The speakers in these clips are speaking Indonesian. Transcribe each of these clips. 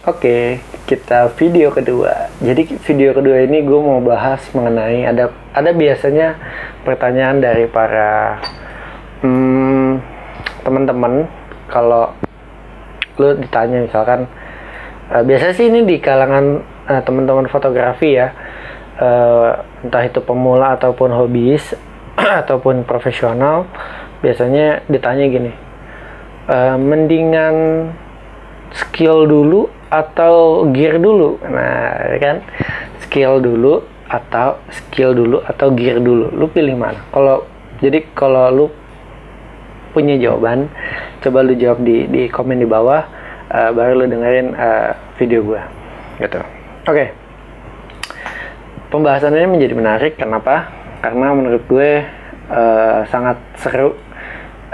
Oke, kita video kedua. Jadi video kedua ini gue mau bahas mengenai ada biasanya pertanyaan dari para teman-teman kalau lu ditanya misalkan biasanya sih ini di kalangan teman-teman fotografi ya, entah itu pemula ataupun hobis ataupun profesional, biasanya ditanya gini, mendingan skill dulu atau gear dulu. Nah kan, skill dulu atau gear dulu, lu pilih mana? Kalau lu punya jawaban, coba lu jawab di komen di bawah, baru lu dengerin video gua gitu. Oke. Pembahasan ini menjadi menarik. Kenapa? Karena menurut gue sangat seru,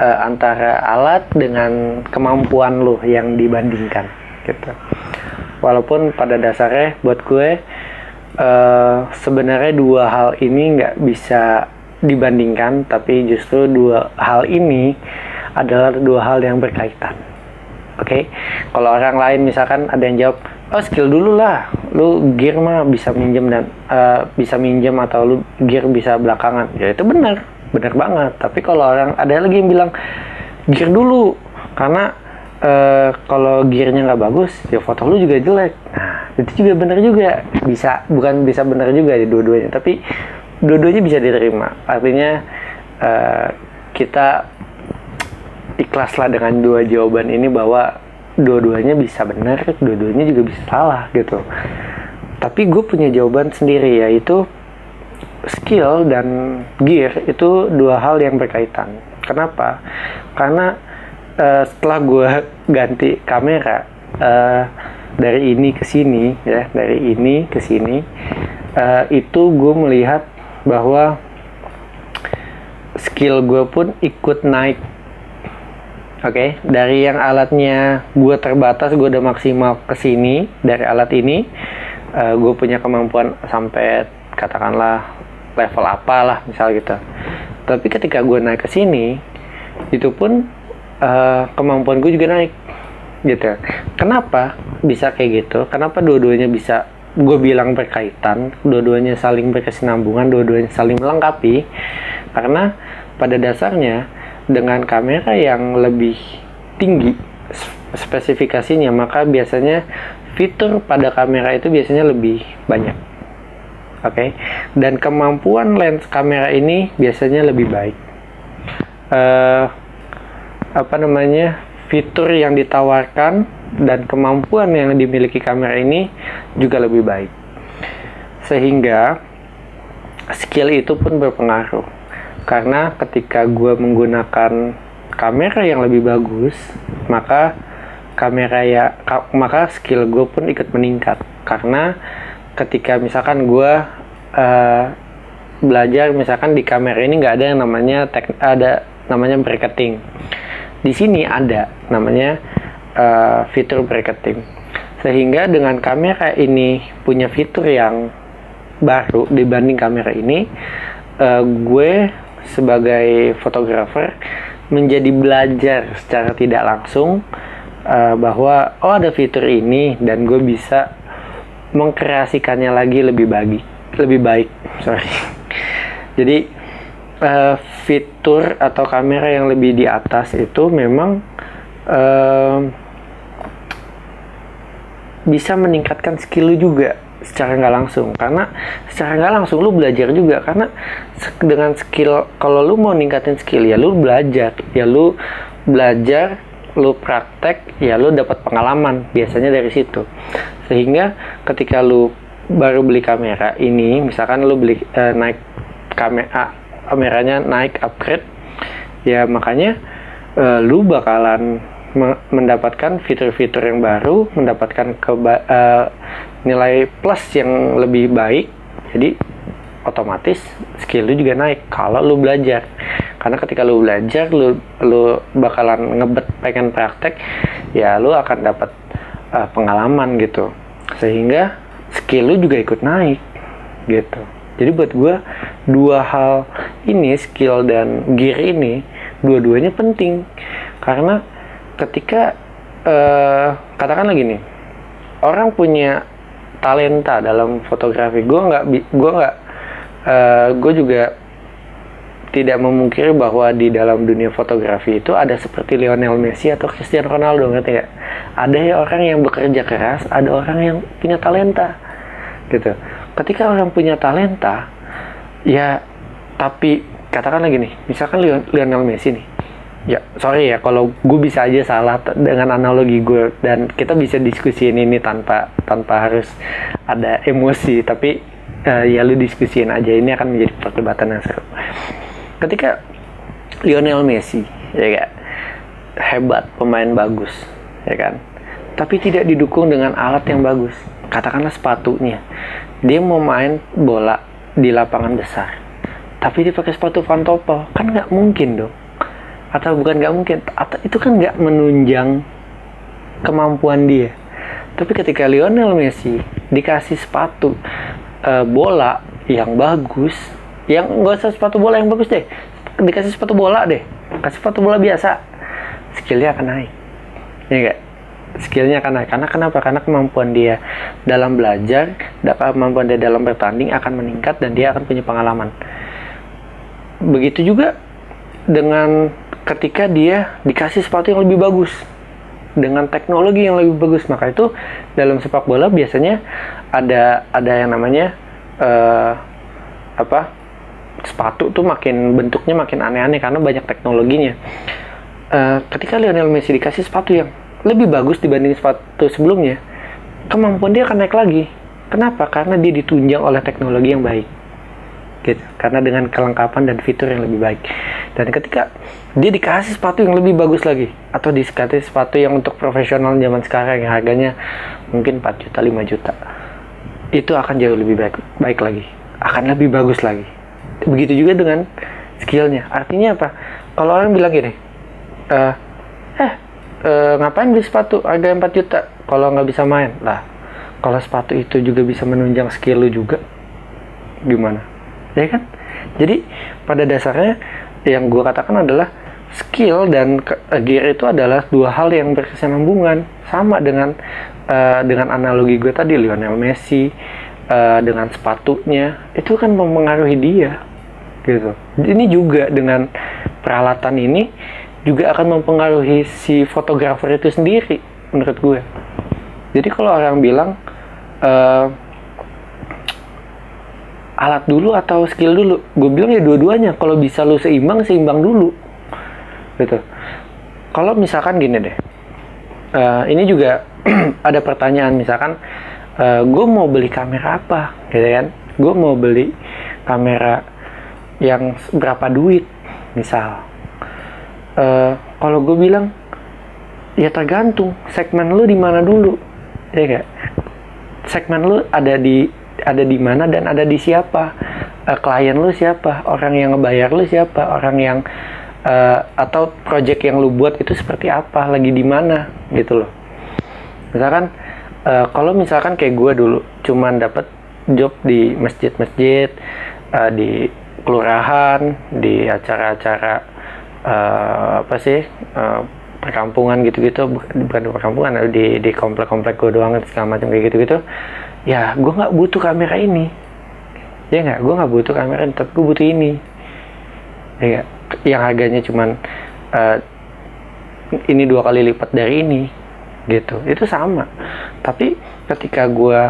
antara alat dengan kemampuan lu yang dibandingkan gitu. Walaupun pada dasarnya buat gue sebenarnya dua hal ini nggak bisa dibandingkan, tapi justru dua hal ini adalah dua hal yang berkaitan. Oke? Kalau orang lain misalkan ada yang jawab, oh skill dulu lah, lu gear mah bisa minjem atau lu gear bisa belakangan. Ya itu benar banget. Tapi kalau ada lagi yang bilang gear dulu, karena kalau gearnya nggak bagus, ya foto lu juga jelek. Nah, itu juga benar juga. Bukan bisa benar juga di dua-duanya, tapi dua-duanya bisa diterima. Artinya kita ikhlaslah dengan dua jawaban ini, bahwa dua-duanya bisa benar, dua-duanya juga bisa salah gitu. Tapi gue punya jawaban sendiri, yaitu skill dan gear itu dua hal yang berkaitan. Kenapa? Karena setelah gue ganti kamera dari ini ke sini, itu gue melihat bahwa skill gue pun ikut naik. Oke, dari yang alatnya gue terbatas, gue udah maksimal ke sini dari alat ini, gue punya kemampuan sampai katakanlah level apalah misal gitu. Tapi ketika gue naik ke sini, itu pun kemampuan gue juga naik gitu. Kenapa bisa kayak gitu? Kenapa dua-duanya bisa gue bilang berkaitan, dua-duanya saling berkesinambungan, dua-duanya saling melengkapi? Karena pada dasarnya dengan kamera yang lebih tinggi spesifikasinya, maka biasanya fitur pada kamera itu biasanya lebih banyak. Oke. Dan kemampuan lens kamera ini biasanya lebih baik. Fitur yang ditawarkan dan kemampuan yang dimiliki kamera ini juga lebih baik, sehingga skill itu pun berpengaruh. Karena ketika gue menggunakan kamera yang lebih bagus, maka skill gue pun ikut meningkat. Karena ketika misalkan gue belajar, misalkan di kamera ini nggak ada yang namanya bracketing. Di sini ada namanya fitur bracketing. Sehingga dengan kamera ini punya fitur yang baru dibanding kamera ini, gue sebagai fotografer menjadi belajar secara tidak langsung bahwa ada fitur ini dan gue bisa mengkreasikannya lagi lebih baik. Jadi fitur atau kamera yang lebih di atas itu memang bisa meningkatkan skill lu juga secara nggak langsung. Karena secara nggak langsung lu belajar juga, karena dengan skill, kalau lu mau ningkatin skill ya lu belajar, lu praktek, ya lu dapat pengalaman biasanya dari situ. Sehingga ketika lu baru beli kamera ini, misalkan lu beli kameranya naik upgrade, ya makanya lu bakalan mendapatkan fitur-fitur yang baru, mendapatkan nilai plus yang lebih baik. Jadi otomatis skill lu juga naik kalau lu belajar. Karena ketika lu belajar, lu bakalan pengen praktek, ya lu akan dapat pengalaman gitu. Sehingga skill lu juga ikut naik gitu. Jadi buat gue, dua hal ini, skill dan gear ini, dua-duanya penting. Karena ketika katakan lagi nih, orang punya talenta dalam fotografi. Gue juga tidak memungkiri bahwa di dalam dunia fotografi itu ada seperti Lionel Messi atau Cristiano Ronaldo, ngerti gak? Ada ya orang yang bekerja keras, ada orang yang punya talenta, gitu. Ketika orang punya talenta, ya, tapi katakan lagi nih, misalkan Lionel Messi nih, ya sorry ya kalau gue bisa aja salah dengan analogi gue, dan kita bisa diskusiin ini tanpa harus ada emosi, tapi ya lu diskusiin aja, ini akan menjadi perdebatan yang seru. Ketika Lionel Messi ya kan, hebat, pemain bagus ya kan, tapi tidak didukung dengan alat yang bagus, katakanlah sepatunya, dia mau main bola di lapangan besar tapi dia pakai sepatu pantopel, kan nggak mungkin dong. Atau bukan nggak mungkin, atau itu kan nggak menunjang kemampuan dia. Tapi ketika Lionel Messi dikasih sepatu bola yang bagus, yang nggak usah sepatu bola yang bagus deh, dikasih sepatu bola deh, kasih sepatu bola biasa, skillnya akan naik, ya nggak? Skillnya akan naik. Karena kenapa? Karena kemampuan dia dalam belajar, kemampuan dia dalam bertanding akan meningkat, dan dia akan punya pengalaman. Begitu juga dengan ketika dia dikasih sepatu yang lebih bagus dengan teknologi yang lebih bagus. Maka itu dalam sepak bola biasanya ada yang namanya sepatu tuh bentuknya makin aneh-aneh karena banyak teknologinya. Ketika Lionel Messi dikasih sepatu yang lebih bagus dibanding sepatu sebelumnya, kemampuan dia akan naik lagi. Kenapa? Karena dia ditunjang oleh teknologi yang baik, gitu. Karena dengan kelengkapan dan fitur yang lebih baik. Dan ketika dia dikasih sepatu yang lebih bagus lagi, atau dikasih sepatu yang untuk profesional zaman sekarang yang harganya mungkin 4 juta, 5 juta, itu akan jauh lebih baik lagi, akan lebih bagus lagi. Begitu juga dengan skillnya. Artinya apa? Kalau orang bilang gini, ngapain beli sepatu harga 4 juta kalau nggak bisa main? Lah, kalau sepatu itu juga bisa menunjang skill lu juga, gimana? Ya kan? Jadi pada dasarnya yang gue katakan adalah skill dan gear itu adalah dua hal yang berkesinambungan. Sama dengan analogi gue tadi, Lionel Messi dengan sepatunya itu kan mempengaruhi dia, gitu. Ini juga dengan peralatan ini juga akan mempengaruhi si fotografer itu sendiri, menurut gue. Jadi kalau orang bilang alat dulu atau skill dulu, gue bilang ya dua-duanya. Kalau bisa lu seimbang dulu, gitu. Kalau misalkan gini deh, ini juga ada pertanyaan, misalkan gue mau beli kamera apa, gitu kan? Gue mau beli kamera yang berapa duit, misal. Kalau gue bilang ya tergantung segmen lu di mana dulu, ya gak? Segmen lu ada di mana dan ada di siapa, klien lu siapa, orang yang ngebayar lu siapa, orang yang atau project yang lu buat itu seperti apa, lagi di mana, gitu loh. Misalkan kalau misalkan kayak gue dulu cuman dapat job di masjid-masjid, di kelurahan, di acara-acara perkampungan gitu-gitu, bukan perkampungan, di komplek-komplek gue doang segala macam kayak gitu-gitu, ya gue nggak butuh kamera ini, ya nggak, gue nggak butuh kamera ini, tapi gue butuh ini, ya nggak, yang harganya cuman ini 2 kali lipat dari ini, gitu. Itu sama. Tapi ketika gue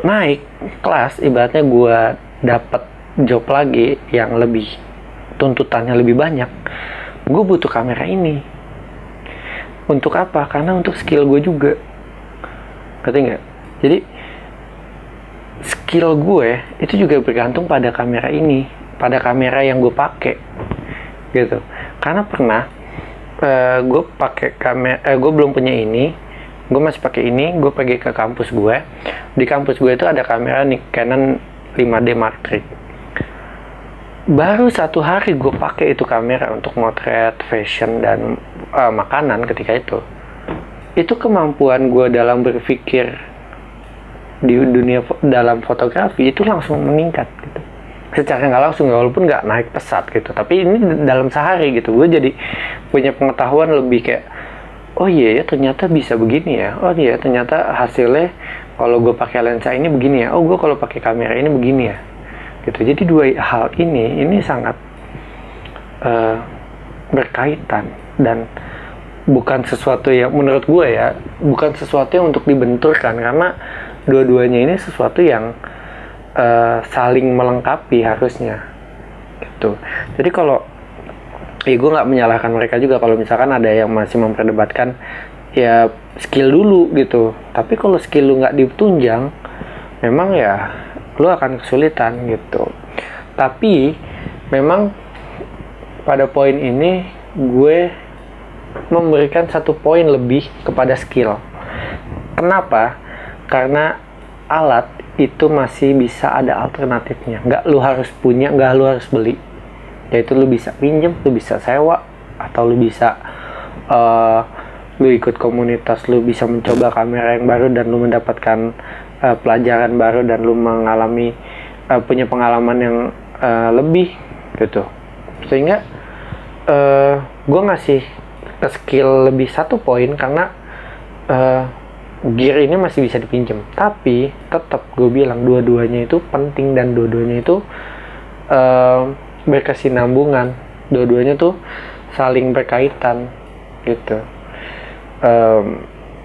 naik kelas, ibaratnya gue dapat job lagi yang lebih tuntutannya lebih banyak, gue butuh kamera ini. Untuk apa? Karena untuk skill gue juga, ngerti nggak? Jadi skill gue itu juga bergantung pada kamera ini, pada kamera yang gue pakai, gitu. Karena pernah gue pakai kamera, gue belum punya ini, gue masih pakai ini, gue pergi ke kampus gue. Di kampus gue itu ada kamera Canon 5D Mark III. Baru 1 hari gue pakai itu kamera untuk motret fashion dan makanan ketika itu kemampuan gue dalam berpikir di dunia dalam fotografi itu langsung meningkat, gitu. Secara nggak langsung, walaupun nggak naik pesat gitu, tapi ini dalam sehari gitu gue jadi punya pengetahuan lebih kayak, oh iya ya ternyata bisa begini ya, oh iya ternyata hasilnya kalau gue pakai lensa ini begini ya, oh gue kalau pakai kamera ini begini ya, gitu. Jadi dua hal ini sangat berkaitan dan bukan sesuatu yang menurut gue ya, bukan sesuatu yang untuk dibenturkan, karena dua-duanya ini sesuatu yang saling melengkapi harusnya, gitu. Jadi kalau gue nggak menyalahkan mereka juga kalau misalkan ada yang masih memperdebatkan ya skill dulu gitu, tapi kalau skill lu nggak ditunjang memang ya lu akan kesulitan gitu. Tapi memang pada poin ini gue memberikan 1 poin lebih kepada skill. Kenapa? Karena alat itu masih bisa ada alternatifnya, nggak lu harus punya, nggak lu harus beli. Yaitu lu bisa pinjem, lu bisa sewa, atau lu bisa lu ikut komunitas, lu bisa mencoba kamera yang baru dan lu mendapatkan pelajaran baru dan lu mengalami punya pengalaman yang lebih gitu. Sehingga gue ngasih skill lebih 1 poin karena gear ini masih bisa dipinjam. Tapi tetap gue bilang dua-duanya itu penting dan dua-duanya itu berkesinambungan, dua-duanya tuh saling berkaitan gitu.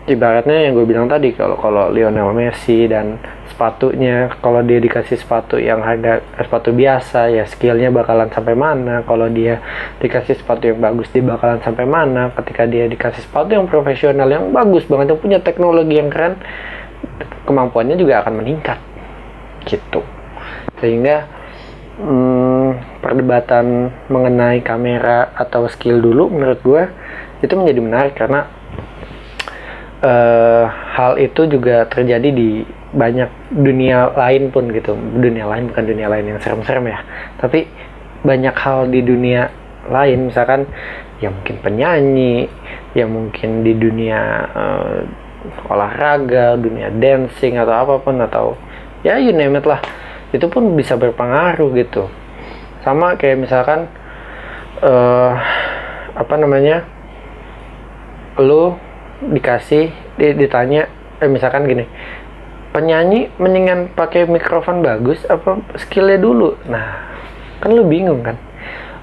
Ibaratnya yang gue bilang tadi, kalau Lionel Messi dan sepatunya, kalau dia dikasih sepatu yang harga sepatu biasa ya skillnya bakalan sampai mana, kalau dia dikasih sepatu yang bagus dia bakalan sampai mana, ketika dia dikasih sepatu yang profesional yang bagus banget, yang punya teknologi yang keren, kemampuannya juga akan meningkat gitu. Sehingga perdebatan mengenai kamera atau skill dulu menurut gue itu menjadi menarik karena hal itu juga terjadi di banyak dunia lain pun gitu. Dunia lain bukan dunia lain yang serem-serem ya, tapi banyak hal di dunia lain, misalkan ya mungkin penyanyi, ya mungkin di dunia olahraga, dunia dancing atau apapun, atau ya you name it lah, itu pun bisa berpengaruh gitu. Sama kayak misalkan lu dikasih ditanya misalkan gini, penyanyi mendingan pakai mikrofon bagus apa skillnya dulu. Nah kan lu bingung kan,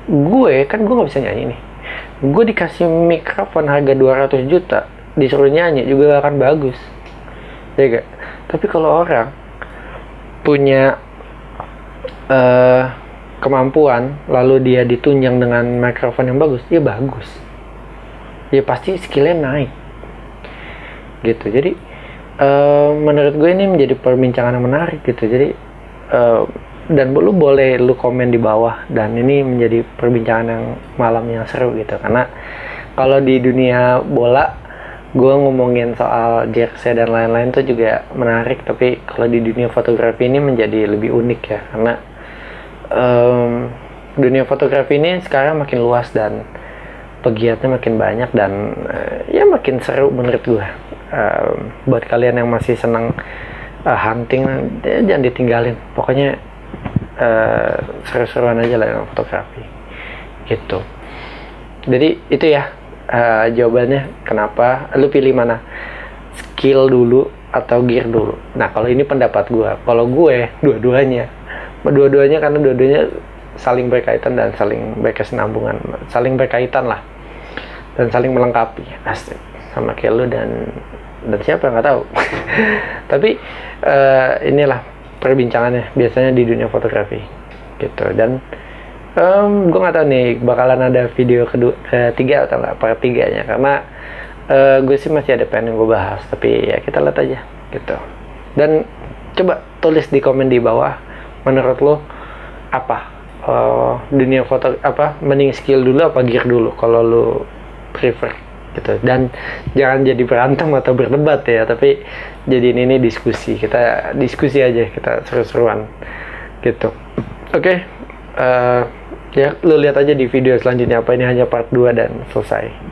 gue nggak bisa nyanyi nih, gue dikasih mikrofon harga 200 juta disuruh nyanyi juga akan bagus ya gak? Tapi kalau orang punya kemampuan lalu dia ditunjang dengan mikrofon yang bagus, ya bagus, ya pasti skillnya naik gitu. Jadi menurut gue ini menjadi perbincangan yang menarik gitu. Jadi dan lu boleh lu komen di bawah, dan ini menjadi perbincangan yang malam yang seru gitu, karena kalau di dunia bola gue ngomongin soal jersey dan lain-lain tuh juga menarik, tapi kalau di dunia fotografi ini menjadi lebih unik ya, karena dunia fotografi ini sekarang makin luas dan pegiatnya makin banyak, dan ya makin seru menurut gue. Buat kalian yang masih senang hunting, jangan ditinggalin, pokoknya seru-seruan aja lah dengan fotografi gitu. Jadi itu ya jawabannya, kenapa lu pilih mana, skill dulu atau gear dulu. Nah kalau ini pendapat gue, kalau gue dua-duanya karena dua-duanya saling berkaitan dan saling berkesinambungan, saling berkaitan lah dan saling melengkapi. Asik, sama kayak lu dan siapa nggak tahu. Tapi inilah perbincangannya biasanya di dunia fotografi gitu. Dan gue nggak tahu nih bakalan ada video ketiga atau nggak, part 3-nya, karena gue sih masih ada pengen gue bahas, tapi ya kita lihat aja gitu. Dan coba tulis di komen di bawah, menurut lo apa dunia foto mending skill dulu apa gear dulu kalau lo prefer gitu. Dan jangan jadi berantem atau berdebat ya, tapi jadiin ini diskusi, kita diskusi aja, kita seru-seruan gitu. Oke. Ya lu lihat aja di video selanjutnya apa, ini hanya part 2 dan selesai.